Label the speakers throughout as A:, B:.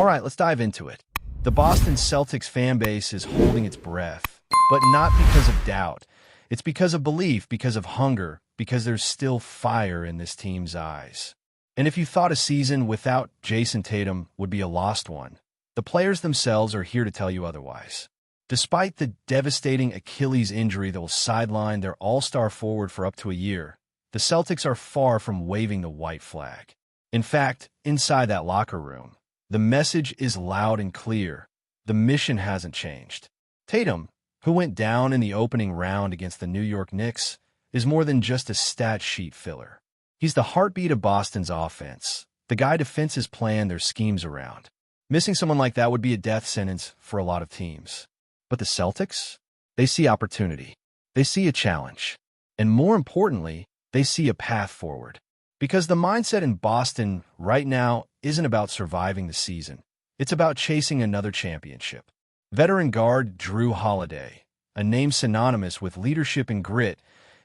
A: All right, let's dive into it. The Boston Celtics fan base is holding its breath, but not because of doubt. It's because of belief, because of hunger, because there's still fire in this team's eyes. And if you thought a season without Jason Tatum would be a lost one, the players themselves are here to tell you otherwise. Despite the devastating Achilles injury that will sideline their all-star forward for up to a year, the Celtics are far from waving the white flag. In fact, inside that locker room, the message is loud and clear. The mission hasn't changed. Tatum, who went down in the opening round against the New York Knicks, is more than just a stat sheet filler. He's the heartbeat of Boston's offense, the guy defenses plan their schemes around. Missing someone like that would be a death sentence for a lot of teams. But the Celtics? They see opportunity. They see a challenge. And more importantly, they see a path forward. Because the mindset in Boston right now isn't about surviving the season. It's about chasing another championship. Veteran guard Jrue Holiday, a name synonymous with leadership and grit,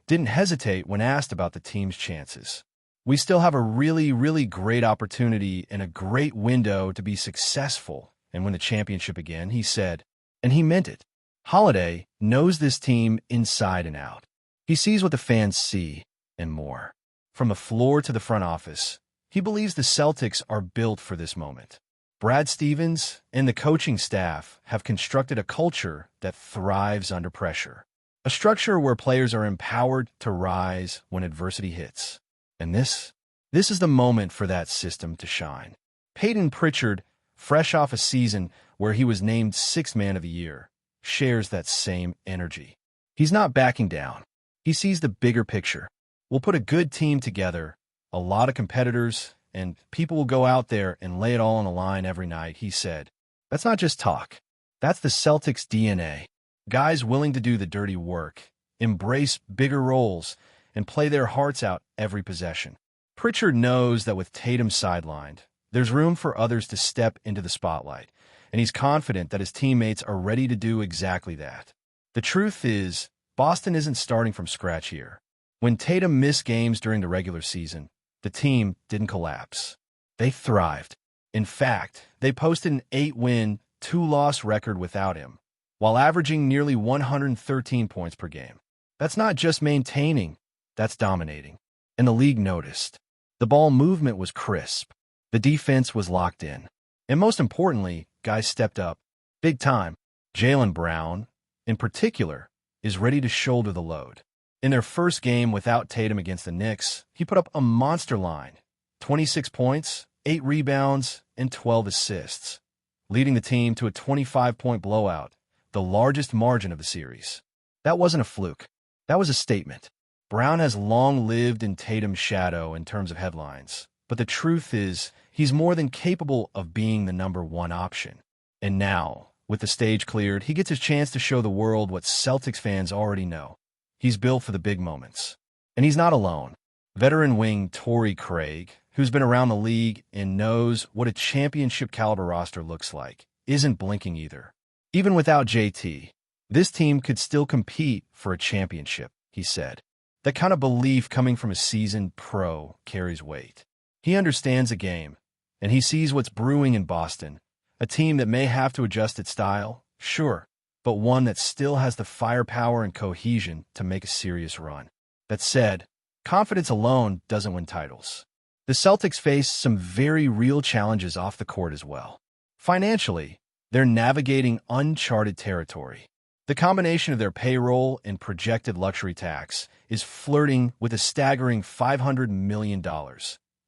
A: didn't hesitate when asked about the team's chances. We still have a really great opportunity and a great window to be successful and win the championship again, he said. And he meant it. Holiday knows this team inside and out. He sees what the fans see and more. From the floor to the front office, he believes the Celtics are built for this moment. Brad Stevens and the coaching staff have constructed a culture that thrives under pressure. A structure where players are empowered to rise when adversity hits. And this is the moment for that system to shine. Peyton Pritchard, fresh off a season where he was named Sixth Man of the Year, shares that same energy. He's not backing down. He sees the bigger picture. We'll put a good team together, a lot of competitors, and people will go out there and lay it all on the line every night, he said. That's not just talk. That's the Celtics' DNA. Guys willing to do the dirty work, embrace bigger roles, and play their hearts out every possession. Pritchard knows that with Tatum sidelined, there's room for others to step into the spotlight, and he's confident that his teammates are ready to do exactly that. The truth is, Boston isn't starting from scratch here. When Tatum missed games during the regular season, the team didn't collapse. They thrived. In fact, they posted an 8-win, 2-loss record without him, while averaging nearly 113 points per game. That's not just maintaining, that's dominating. And the league noticed. The ball movement was crisp. The defense was locked in. And most importantly, guys stepped up. Big time. Jaylen Brown, in particular, is ready to shoulder the load. In their first game without Tatum against the Knicks, he put up a monster line. 26 points, 8 rebounds, and 12 assists, leading the team to a 25-point blowout, the largest margin of the series. That wasn't a fluke. That was a statement. Brown has long lived in Tatum's shadow in terms of headlines, but the truth is he's more than capable of being the number one option. And now, with the stage cleared, he gets a chance to show the world what Celtics fans already know. He's built for the big moments. And he's not alone. Veteran wing Torrey Craig, who's been around the league and knows what a championship-caliber roster looks like, isn't blinking either. Even without JT, this team could still compete for a championship, he said. That kind of belief coming from a seasoned pro carries weight. He understands the game, and he sees what's brewing in Boston, a team that may have to adjust its style, sure, but one that still has the firepower and cohesion to make a serious run. That said, confidence alone doesn't win titles. The Celtics face some very real challenges off the court as well. Financially, they're navigating uncharted territory. The combination of their payroll and projected luxury tax is flirting with a staggering $500 million,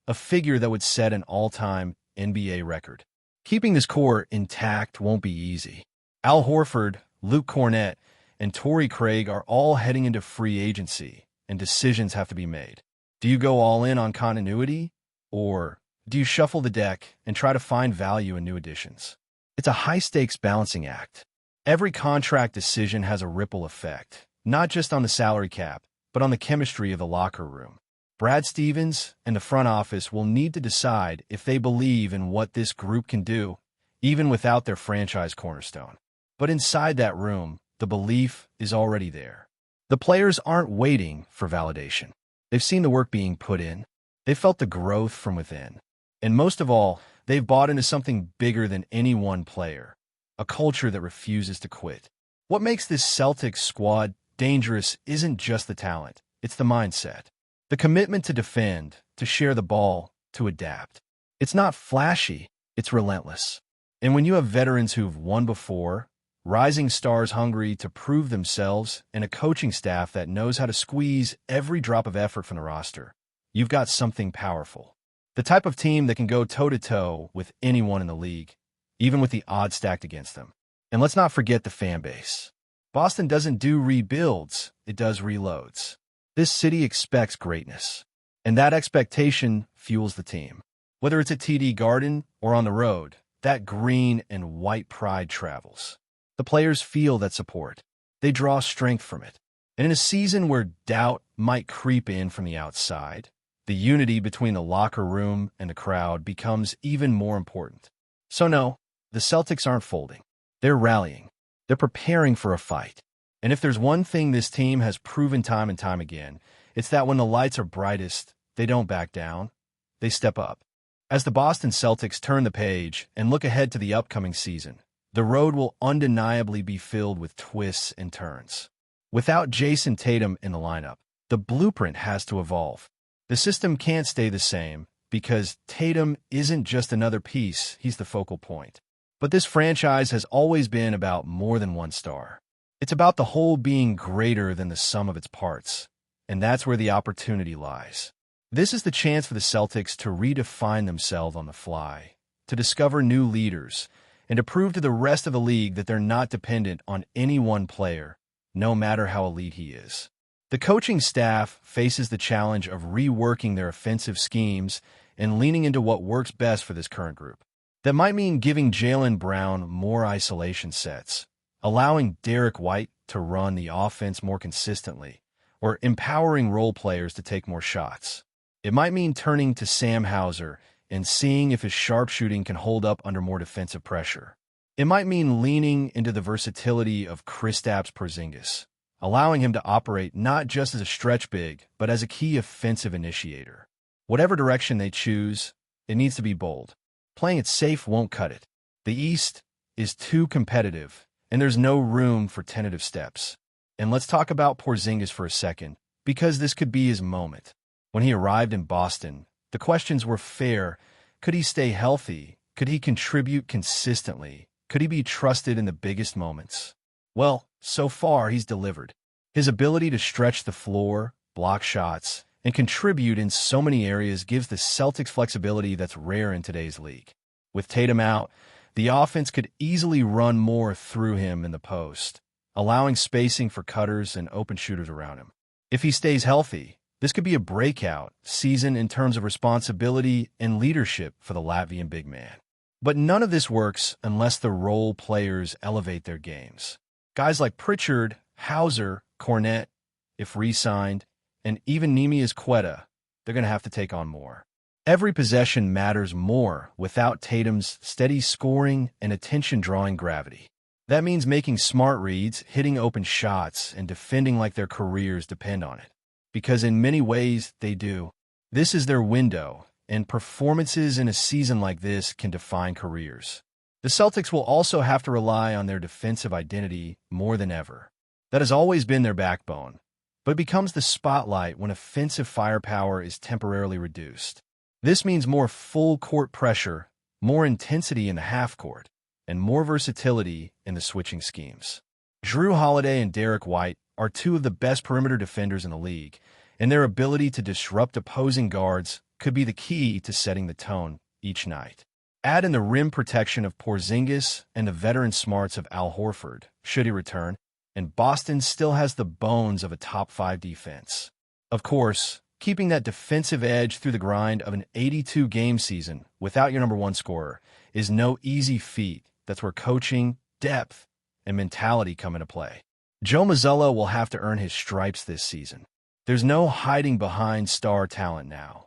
A: a figure that would set an all-time NBA record. Keeping this core intact won't be easy. Al Horford, Luke Cornett, and Torrey Craig are all heading into free agency, and decisions have to be made. Do you go all in on continuity, or do you shuffle the deck and try to find value in new additions? It's a high-stakes balancing act. Every contract decision has a ripple effect, not just on the salary cap, but on the chemistry of the locker room. Brad Stevens and the front office will need to decide if they believe in what this group can do, even without their franchise cornerstone. But inside that room, the belief is already there. The players aren't waiting for validation. They've seen the work being put in. They've felt the growth from within. And most of all, they've bought into something bigger than any one player, a culture that refuses to quit. What makes this Celtics squad dangerous isn't just the talent, it's the mindset. The commitment to defend, to share the ball, to adapt. It's not flashy, it's relentless. And when you have veterans who've won before, rising stars hungry to prove themselves, and a coaching staff that knows how to squeeze every drop of effort from the roster, you've got something powerful. The type of team that can go toe-to-toe with anyone in the league, even with the odds stacked against them. And let's not forget the fan base. Boston doesn't do rebuilds, it does reloads. This city expects greatness, and that expectation fuels the team. Whether it's at TD Garden or on the road, that green and white pride travels. The players feel that support. They draw strength from it. And in a season where doubt might creep in from the outside, the unity between the locker room and the crowd becomes even more important. So no, the Celtics aren't folding. They're rallying. They're preparing for a fight. And if there's one thing this team has proven time and time again, it's that when the lights are brightest, they don't back down. They step up. As the Boston Celtics turn the page and look ahead to the upcoming season, the road will undeniably be filled with twists and turns. Without Jason Tatum in the lineup, the blueprint has to evolve. The system can't stay the same because Tatum isn't just another piece, he's the focal point. But this franchise has always been about more than one star. It's about the whole being greater than the sum of its parts, and that's where the opportunity lies. This is the chance for the Celtics to redefine themselves on the fly, to discover new leaders, and to prove to the rest of the league that they're not dependent on any one player, no matter how elite he is. The coaching staff faces the challenge of reworking their offensive schemes and leaning into what works best for this current group. That might mean giving Jaylen Brown more isolation sets, allowing Derek White to run the offense more consistently, or empowering role players to take more shots. It might mean turning to Sam Hauser and seeing if his sharpshooting can hold up under more defensive pressure. It might mean leaning into the versatility of Kristaps Porzingis, allowing him to operate not just as a stretch big, but as a key offensive initiator. Whatever direction they choose, it needs to be bold. Playing it safe won't cut it. The East is too competitive, and there's no room for tentative steps. And let's talk about Porzingis for a second, because this could be his moment. When he arrived in Boston, the questions were fair. Could he stay healthy? Could he contribute consistently? Could he be trusted in the biggest moments? Well, so far he's delivered. His ability to stretch the floor, block shots, and contribute in so many areas gives the Celtics flexibility that's rare in today's league. With Tatum out, the offense could easily run more through him in the post, allowing spacing for cutters and open shooters around him. If he stays healthy, this could be a breakout season in terms of responsibility and leadership for the Latvian big man. But none of this works unless the role players elevate their games. Guys like Pritchard, Hauser, Cornette, if re-signed, and even Neemias Queta, they're going to have to take on more. Every possession matters more without Tatum's steady scoring and attention-drawing gravity. That means making smart reads, hitting open shots, and defending like their careers depend on it. Because in many ways, they do. This is their window, and performances in a season like this can define careers. The Celtics will also have to rely on their defensive identity more than ever. That has always been their backbone, but it becomes the spotlight when offensive firepower is temporarily reduced. This means more full-court pressure, more intensity in the half-court, and more versatility in the switching schemes. Jrue Holiday and Derek White are two of the best perimeter defenders in the league, and their ability to disrupt opposing guards could be the key to setting the tone each night. Add in the rim protection of Porzingis and the veteran smarts of Al Horford, should he return, and Boston still has the bones of a top-5 defense. Of course, keeping that defensive edge through the grind of an 82-game season without your number one scorer is no easy feat. That's where coaching, depth, and mentality come into play. Joe Mazzulla will have to earn his stripes this season. There's no hiding behind star talent now.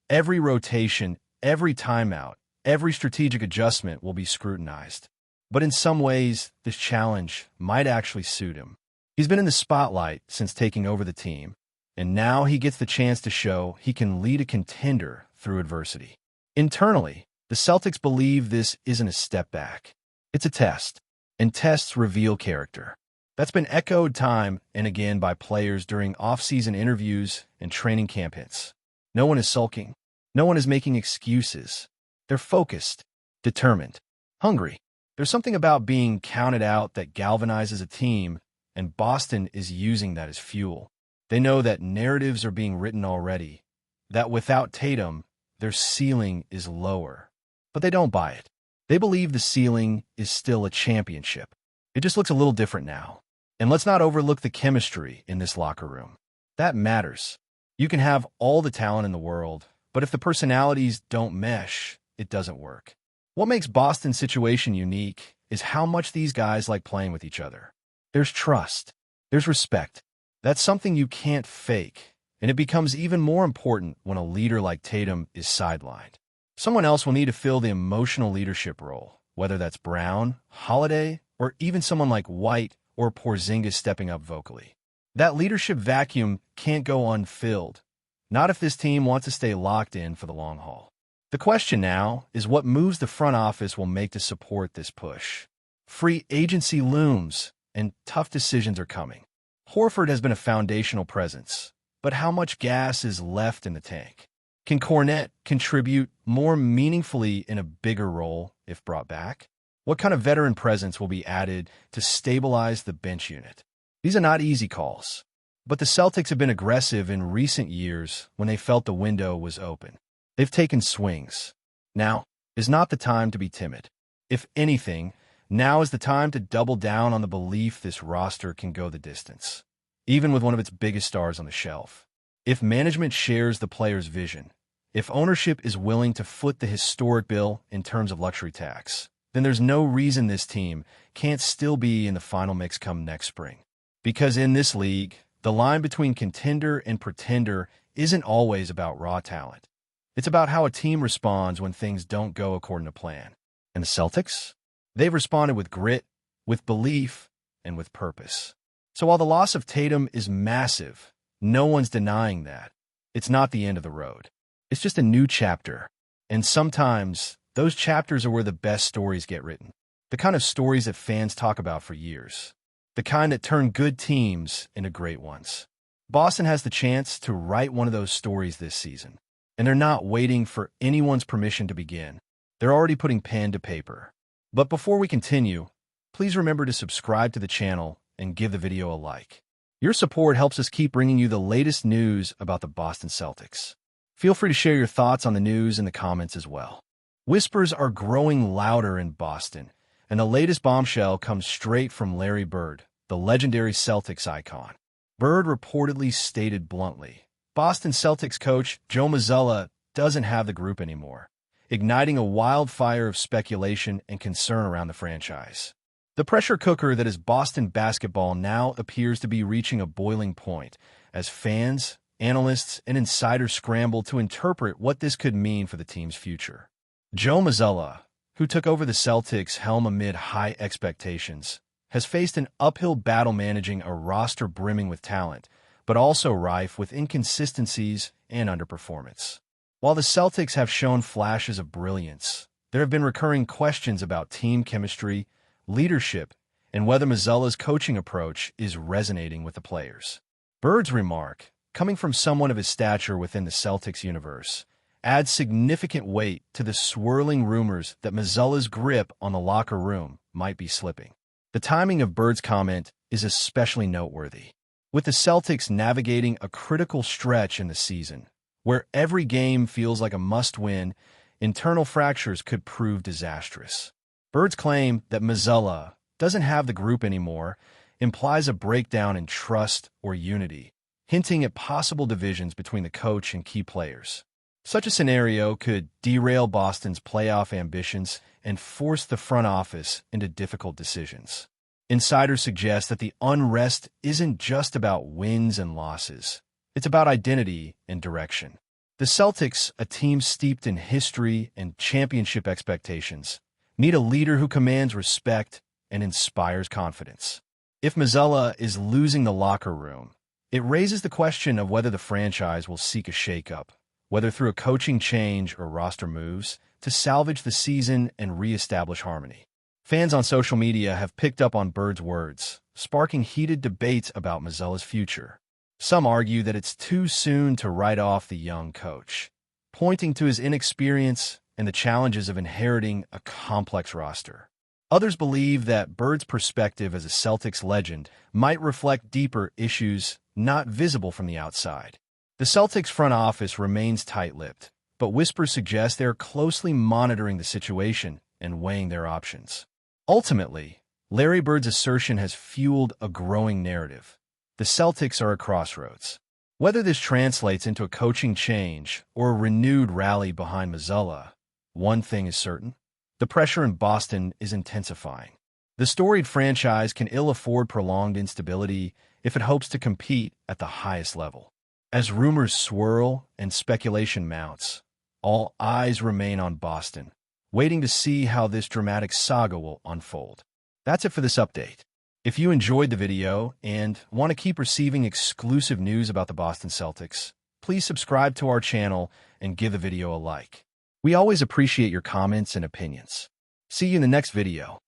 A: Every rotation, every timeout, every strategic adjustment will be scrutinized. But in some ways, this challenge might actually suit him. He's been in the spotlight since taking over the team, and now he gets the chance to show he can lead a contender through adversity. Internally, the Celtics believe this isn't a step back. It's a test, and tests reveal character. That's been echoed time and again by players during off-season interviews and training camp hits. No one is sulking. No one is making excuses. They're focused, determined, hungry. There's something about being counted out that galvanizes a team, and Boston is using that as fuel. They know that narratives are being written already, that without Tatum, their ceiling is lower. But they don't buy it. They believe the ceiling is still a championship. It just looks a little different now. And let's not overlook the chemistry in this locker room. That matters. You can have all the talent in the world, but if the personalities don't mesh, it doesn't work. What makes Boston's situation unique is how much these guys like playing with each other. There's trust. There's respect. That's something you can't fake, and it becomes even more important when a leader like Tatum is sidelined. Someone else will need to fill the emotional leadership role, whether that's Brown, Holiday, or even someone like White or Porzingis stepping up vocally. That leadership vacuum can't go unfilled, not if this team wants to stay locked in for the long haul. The question now is what moves the front office will make to support this push. Free agency looms, and tough decisions are coming. Horford has been a foundational presence, but how much gas is left in the tank? Can Kornet contribute more meaningfully in a bigger role if brought back? What kind of veteran presence will be added to stabilize the bench unit? These are not easy calls, but the Celtics have been aggressive in recent years when they felt the window was open. They've taken swings. Now is not the time to be timid. If anything, now is the time to double down on the belief this roster can go the distance, even with one of its biggest stars on the shelf. If management shares the player's vision, if ownership is willing to foot the historic bill in terms of luxury tax, then there's no reason this team can't still be in the final mix come next spring. Because in this league, the line between contender and pretender isn't always about raw talent. It's about how a team responds when things don't go according to plan. And the Celtics? They've responded with grit, with belief, and with purpose. So while the loss of Tatum is massive, no one's denying that. It's not the end of the road. It's just a new chapter. And sometimes, those chapters are where the best stories get written. The kind of stories that fans talk about for years. The kind that turn good teams into great ones. Boston has the chance to write one of those stories this season. And they're not waiting for anyone's permission to begin. They're already putting pen to paper. But before we continue, please remember to subscribe to the channel and give the video a like. Your support helps us keep bringing you the latest news about the Boston Celtics. Feel free to share your thoughts on the news in the comments as well. Whispers are growing louder in Boston, and the latest bombshell comes straight from Larry Bird, the legendary Celtics icon. Bird reportedly stated bluntly, Boston Celtics coach Joe Mazzulla doesn't have the group anymore, igniting a wildfire of speculation and concern around the franchise. The pressure cooker that is Boston basketball now appears to be reaching a boiling point as fans, analysts, and insiders scramble to interpret what this could mean for the team's future. Joe Mazzulla, who took over the Celtics helm amid high expectations, has faced an uphill battle managing a roster brimming with talent, but also rife with inconsistencies and underperformance. While the Celtics have shown flashes of brilliance, there have been recurring questions about team chemistry, leadership, and whether Mazzulla's coaching approach is resonating with the players. Bird's remark, coming from someone of his stature within the Celtics universe, adds significant weight to the swirling rumors that Mazzulla's grip on the locker room might be slipping. The timing of Bird's comment is especially noteworthy, with the Celtics navigating a critical stretch in the season, where every game feels like a must-win. Internal fractures could prove disastrous. Bird's claim that Mazzulla doesn't have the group anymore implies a breakdown in trust or unity, hinting at possible divisions between the coach and key players. Such a scenario could derail Boston's playoff ambitions and force the front office into difficult decisions. Insiders suggest that the unrest isn't just about wins and losses. It's about identity and direction. The Celtics, a team steeped in history and championship expectations, need a leader who commands respect and inspires confidence. If Mazzulla is losing the locker room, it raises the question of whether the franchise will seek a shakeup, whether through a coaching change or roster moves, to salvage the season and reestablish harmony. Fans on social media have picked up on Bird's words, sparking heated debates about Mazzulla's future. Some argue that it's too soon to write off the young coach, pointing to his inexperience and the challenges of inheriting a complex roster. Others believe that Bird's perspective as a Celtics legend might reflect deeper issues not visible from the outside. The Celtics front office remains tight-lipped, but whispers suggest they are closely monitoring the situation and weighing their options. Ultimately, Larry Bird's assertion has fueled a growing narrative. The Celtics are at crossroads. Whether this translates into a coaching change or a renewed rally behind Mazzulla, one thing is certain: the pressure in Boston is intensifying. The storied franchise can ill afford prolonged instability if it hopes to compete at the highest level. As rumors swirl and speculation mounts, all eyes remain on Boston, waiting to see how this dramatic saga will unfold. That's it for this update. If you enjoyed the video and want to keep receiving exclusive news about the Boston Celtics, please subscribe to our channel and give the video a like. We always appreciate your comments and opinions. See you in the next video.